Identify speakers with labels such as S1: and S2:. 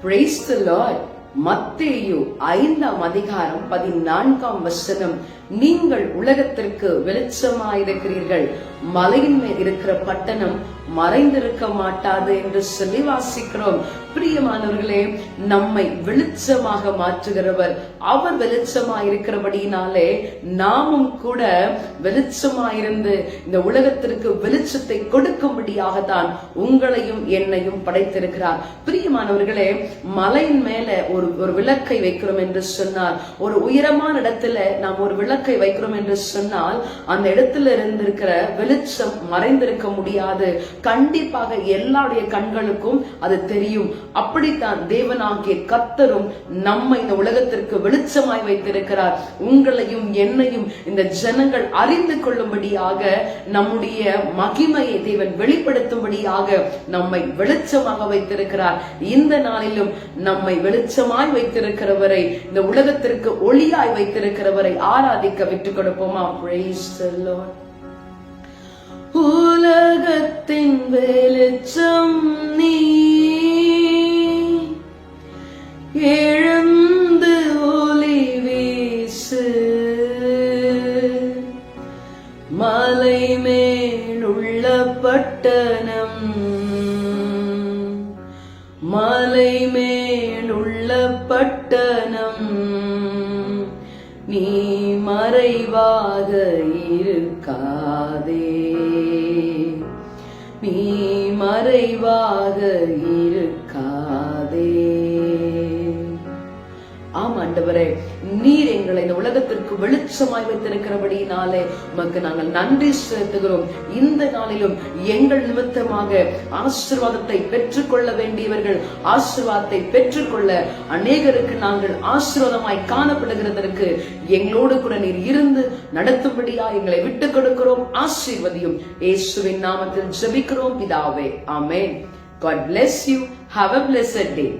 S1: Praise the Lord. மத்தேயு 5ஆம் அதிகாரம் 14ஆம் வசனம். நீங்கள் உலகத்திற்கு வெளிச்சமாயிருக்கிறீர்கள், மலையின் மேல் இருக்கிற பட்டணம் மறைந்திருக்க மாட்டாது என்று சொல்லி வாசிக்கிறோம். பிரியமானவர்களே, நம்மை வெளிச்சமாக மாற்றுகிறவர் அவர் வெளிச்சமாயிருக்கிறபடியினாலே நாமும் கூட வெளிச்சமாயிருந்து இந்த உலகத்திற்கு வெளிச்சத்தை கொடுக்கும்படியாகத்தான் உங்களையும் என்னையும் படைத்திருக்கிறார். பிரியமானவர்களே, மலையின் மேல ஒரு விளக்கை வைக்கிறோம் என்று சொன்னால், ஒரு உயரமான இடத்துல நாம் ஒரு விளக்கை வைக்கிறோம் என்று சொன்னால், அந்த இடத்துல இருந்திருக்கிற வெளிச்சம் மறைந்திருக்க முடியாது. கண்டிப்பாக எல்லாருடைய கண்களுக்கும் அது தெரியும். அப்படித்தான் தேவனாகிய கர்த்தரும் நம்மை இந்த உலகத்திற்கு வெளிச்சமாய் வைத்திருக்கிறார். உங்களையும் என்னையும் இந்த ஜனங்கள் அறிந்து கொள்ளும்படியாக, நம்முடைய மகிமையை தேவன் வெளிப்படுத்தும்படியாக நம்மை வெளிச்சமாக வைத்திருக்கிறார். இந்த நாளிலும் நம்மை வெளிச்சமாய் வைத்திருக்கிறவரை, இந்த உலகத்திற்கு ஒளியாய் வைத்திருக்கிறவரை ஆராதிக்க விட்டுக் கொடுப்போமா? Praise the Lord. உலகத்தின் வெளிச்சம் நீ, எழுந்து ஒளி வீசு, மலை மேலுள்ள பட்டணம், மலை மேலுள்ள பட்டணம், நீ மறைவாக இருக்காதே, நீ மறைவாக இருக்காதே. ஆண்டவரே, நீர் எங்களை இந்த உலகத்திற்கு வெளிச்சமாய் வைத்திருக்கிறபடினாலே உமக்கு நாங்கள் நன்றி செலுத்துகிறோம். இந்த நாளிலும் எங்கள் நிமித்தமாக ஆசீர்வாதத்தை பெற்றுக்கொள்ள வேண்டியவர்கள் ஆசீர்வாதத்தை பெற்றுக்கொள்ள, அநேகருக்கு நாங்கள் ஆசீர்வாதமாய் காணப்படுகிறதற்கு எங்களோடு கூட நீர் இருந்து நடத்தும்படியா எங்களை விட்டுக் கொடுக்கிறோம். ஆசீர்வதியும். இயேசுவின் நாமத்தில் ஜெபிக்கிறோம் பிதாவே. ஆமென். God bless you. Have a blessed day.